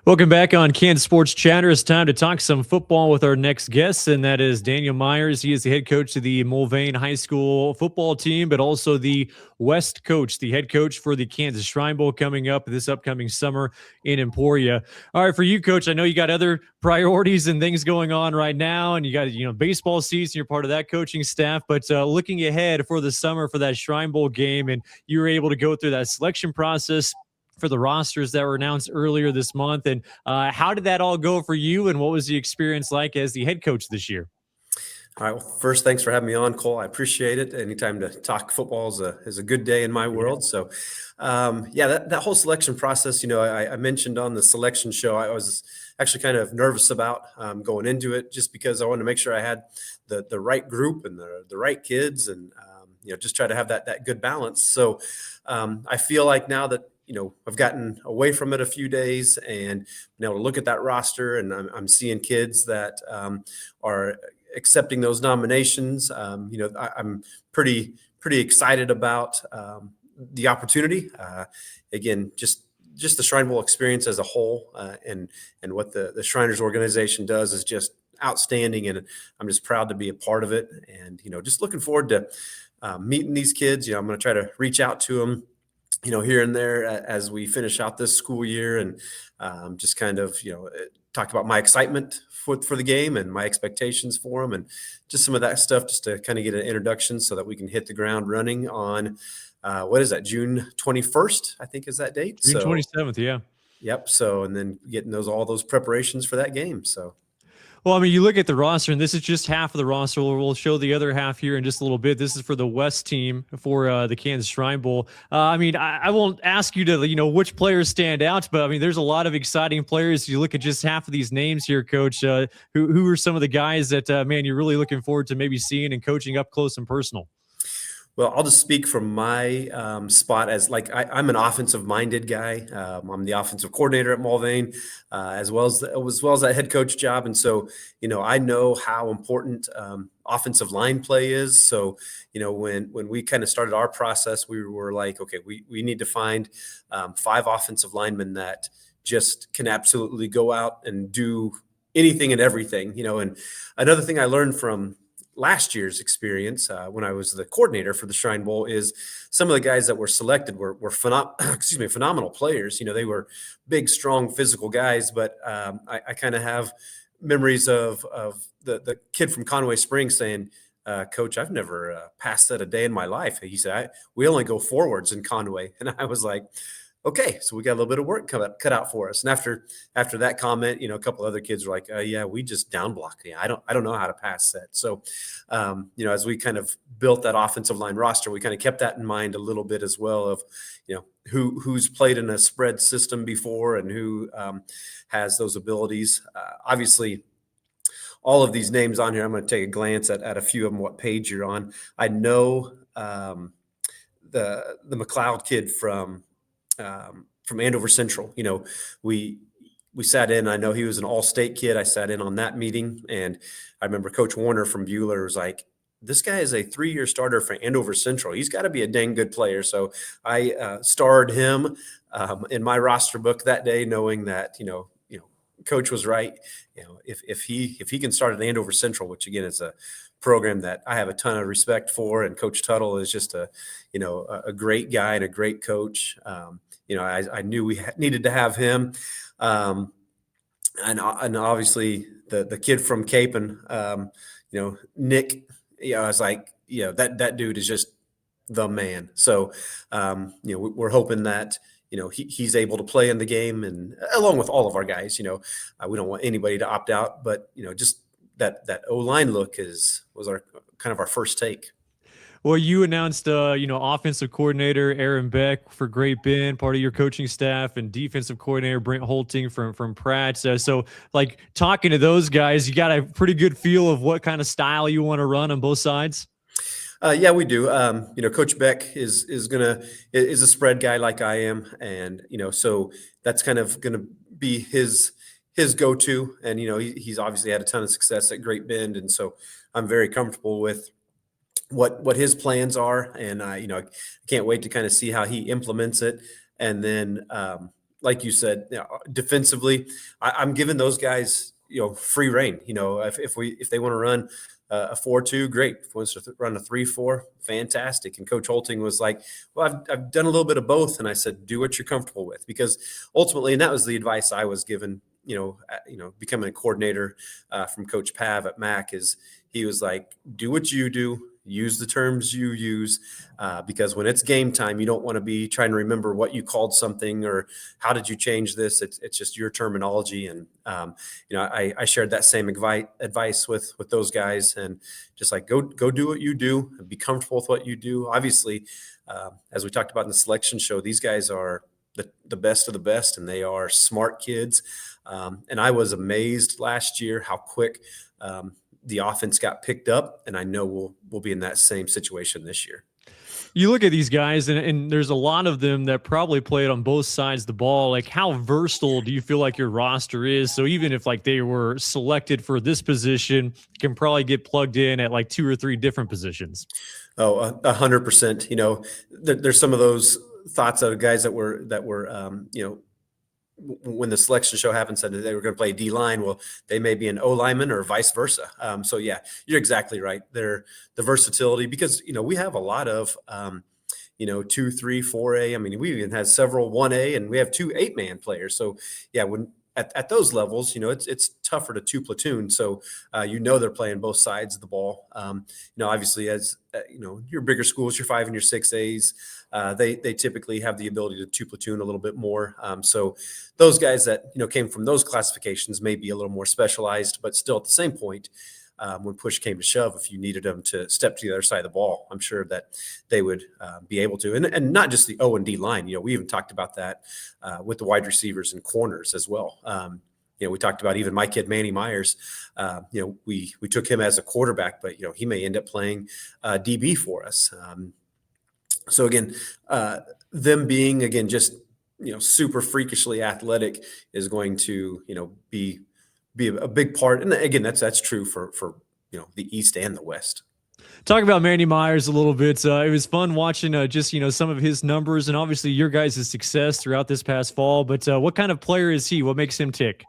Welcome back on Kansas Sports Chatter. It's time to talk some football with our next guest, and that is Daniel Myears. He is the head coach of the Mulvane High School football team, but also the West coach, the head coach for the Kansas Shrine Bowl coming up this upcoming summer in Emporia. All right, for you, Coach, I know you got other priorities and things going on right now, and you got baseball season. You're part of that coaching staff, but looking ahead for the summer for that Shrine Bowl game, and you were able to go through that selection process for the rosters that were announced earlier this month. And how did that all go for you? And what was the experience like as the head coach this year? All right. Well, first, thanks for having me on, Cole. I appreciate it. Anytime to talk football is a good day in my world. So, that whole selection process, I mentioned on the selection show, I was actually kind of nervous about going into it just because I wanted to make sure I had the right group and the right kids and, just try to have that good balance. So I feel like now that, I've gotten away from it a few days and been able to look at that roster, and I'm seeing kids that are accepting those nominations. I'm pretty excited about the opportunity. Again, just the Shrine Bowl experience as a whole, and what the Shriners organization does is just outstanding, and I'm just proud to be a part of it. And just looking forward to meeting these kids. I'm going to try to reach out to them, here and there as we finish out this school year, and just kind of, talk about my excitement for the game and my expectations for them, and just some of that stuff, just to kind of get an introduction so that we can hit the ground running on, what is that, June 21st, I think is that date. June 27th, yeah. Yep. So, and then getting all those preparations for that game. So. Well, I mean, you look at the roster, and this is just half of the roster. We'll show the other half here in just a little bit. This is for the West team for the Kansas Shrine Bowl. I won't ask you to, which players stand out, but I mean, there's a lot of exciting players. You look at just half of these names here, Coach. Who are some of the guys that, man, you're really looking forward to maybe seeing and coaching up close and personal? Well, I'll just speak from my spot as I'm an offensive-minded guy. I'm the offensive coordinator at Mulvane, as well as that head coach job, and so I know how important offensive line play is. So when we kind of started our process, we were like, okay, we need to find 5 offensive linemen that just can absolutely go out and do anything and everything. And another thing I learned from last year's experience when I was the coordinator for the Shrine Bowl is some of the guys that were selected were phenomenal players. They were big, strong, physical guys, but I kind of have memories of the kid from Conway Springs saying, Coach, I've never passed that a day in my life. He said, we only go forwards in Conway. And I was like, okay, so we got a little bit of work cut out for us. And after that comment, a couple other kids were like, yeah, we just down block. Yeah, I don't know how to pass that. So, as we kind of built that offensive line roster, we kind of kept that in mind a little bit as well of, who's played in a spread system before and who has those abilities. Obviously, all of these names on here, I'm going to take a glance at a few of them, what page you're on. I know the McLeod kid from Andover Central. We sat in. I know he was an all-state kid. I sat in on that meeting, and I remember Coach Warner from Bueller was like, this guy is a 3-year starter for Andover Central. He's got to be a dang good player. So I starred him in my roster book that day, knowing that Coach was right. If he can start at Andover Central, which again is a program that I have a ton of respect for, and Coach Tuttle is just a great guy and a great coach. I knew we needed to have him, and obviously the kid from Capon, Nick. I was like, that dude is just the man. So, we're hoping that he's able to play in the game, and along with all of our guys. We don't want anybody to opt out, but just that O-line look was our kind of our first take. Well, you announced, offensive coordinator Aaron Beck for Great Bend, part of your coaching staff, and defensive coordinator Brent Holting from Pratt. So, talking to those guys, you got a pretty good feel of what kind of style you want to run on both sides. Yeah, we do. Coach Beck is a spread guy like I am, and so that's kind of going to be his go-to. And he's obviously had a ton of success at Great Bend, and so I'm very comfortable with what his plans are, and I can't wait to kind of see how he implements it. And then like you said, defensively, I'm giving those guys, free reign. If they want to run a 4-2, great. If wants to run a 3-4, fantastic. And Coach Holting was like, well, I've done a little bit of both. And I said, do what you're comfortable with, because ultimately, and that was the advice I was given, becoming a coordinator from Coach Pav at Mac, is he was like, do what you do, use the terms you use, because when it's game time, you don't want to be trying to remember what you called something or how did you change this. It's just your terminology. And, I shared that same advice with those guys, and just like, go do what you do and be comfortable with what you do. Obviously, as we talked about in the selection show, these guys are the best of the best, and they are smart kids. And I was amazed last year how quick the offense got picked up, and I know we'll be in that same situation this year. You look at these guys, and there's a lot of them that probably played on both sides of the ball. Like, how versatile do you feel like your roster is? So even if like they were selected for this position, can probably get plugged in at like 2 or 3 different positions. Oh, 100%. There's some of those thoughts of guys that were when the selection show happened, said that they were going to play D line. Well, they may be an O lineman or vice versa. So yeah, you're exactly right. The versatility, because, we have a lot of, 2, 3, 4A. I mean, we even had several 1A, and we have 2 8-man players. So yeah, when at those levels, it's tougher to 2 platoon. So, they're playing both sides of the ball. Obviously, as your bigger schools, your 5 and your 6As, they typically have the ability to 2 platoon a little bit more. So those guys that, came from those classifications may be a little more specialized, but still at the same point, when push came to shove, if you needed them to step to the other side of the ball, I'm sure that they would be able to. And not just the O and D line. We even talked about that with the wide receivers and corners as well. We talked about even my kid, Manny Myears. We took him as a quarterback, but, he may end up playing DB for us. So again, them being, again, just, super freakishly athletic is going to, be a big part. And again, that's true for the East and the West. Talk about Manny Myears a little bit. It was fun watching just some of his numbers, and obviously your guys' success throughout this past fall. But what kind of player is he? What makes him tick?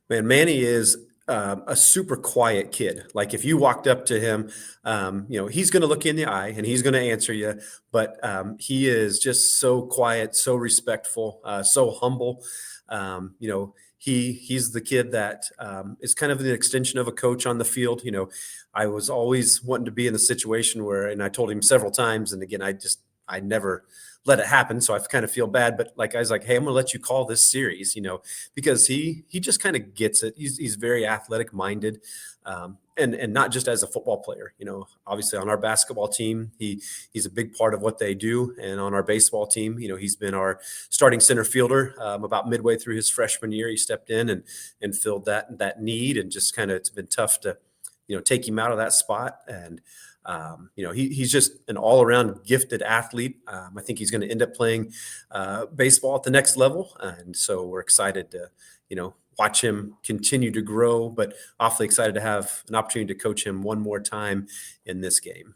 Man, Manny is a super quiet kid. Like, if you walked up to him, he's going to look you in the eye and he's going to answer you. But he is just so quiet, so respectful, so humble. He's the kid that is kind of the extension of a coach on the field. I was always wanting to be in the situation where, and I told him several times, and again, I never let it happen. So I kind of feel bad, but like, I was like, hey, I'm going to let you call this series, because he just kind of gets it. He's very athletic minded. And not just as a football player, obviously on our basketball team, he's a big part of what they do. And on our baseball team, he's been our starting center fielder. About midway through his freshman year, he stepped in and filled that need, and just kind of, it's been tough to, take him out of that spot. And, he's just an all around gifted athlete. I think he's going to end up playing baseball at the next level. And so we're excited to, watch him continue to grow, but awfully excited to have an opportunity to coach him one more time in this game.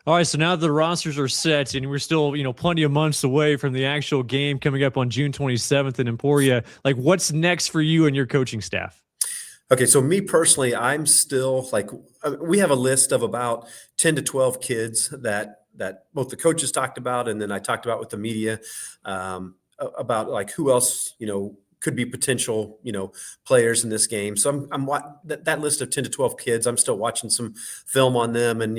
All right, so now the rosters are set, and we're still, plenty of months away from the actual game coming up on June 27th in Emporia. Like, what's next for you and your coaching staff? Okay, so me personally, I'm still like, we have a list of about 10 to 12 kids that both the coaches talked about, and then I talked about with the media about like who else, could be potential, players in this game. So I'm that list of 10 to 12 kids. I'm still watching some film on them, and,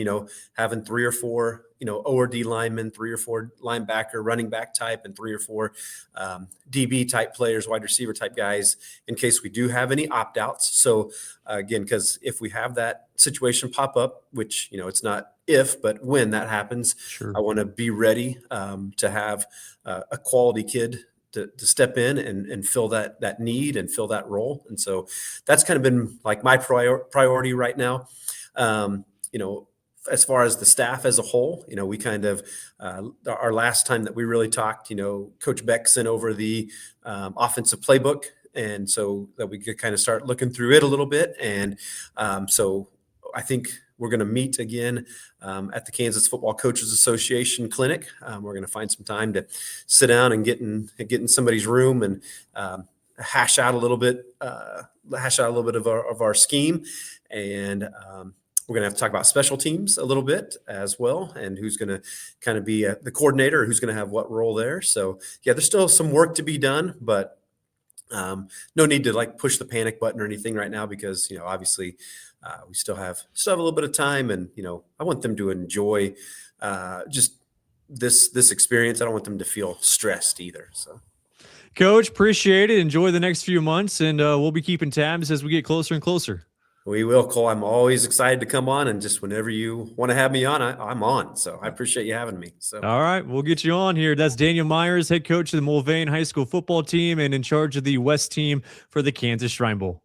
having 3 or 4, O or D linemen, 3 or 4 linebacker, running back type, and 3 or 4 DB type players, wide receiver type guys, in case we do have any opt outs. So again, because if we have that situation pop up, which, it's not if, but when that happens, Sure. I want to be ready to have a quality kid to step in and fill that need and fill that role. And so that's kind of been like my priority right now. As far as the staff as a whole, we kind of, our last time that we really talked, Coach Beck sent over the offensive playbook. And so that we could kind of start looking through it a little bit. And so I think we're going to meet again at the Kansas Football Coaches Association clinic. We're going to find some time to sit down and get in somebody's room and hash out a little bit of our scheme, and we're going to have to talk about special teams a little bit as well, and who's going to kind of be the coordinator, who's going to have what role there. So yeah, there's still some work to be done, but no need to like push the panic button or anything right now, because obviously we still have a little bit of time, and I want them to enjoy just this experience. I don't want them to feel stressed either. So. Coach, appreciate it. Enjoy the next few months, and we'll be keeping tabs as we get closer and closer. We will, Cole. I'm always excited to come on, and just whenever you want to have me on, I'm on. So I appreciate you having me. So all right, we'll get you on here. That's Daniel Myears, head coach of the Mulvane High School football team and in charge of the West team for the Kansas Shrine Bowl.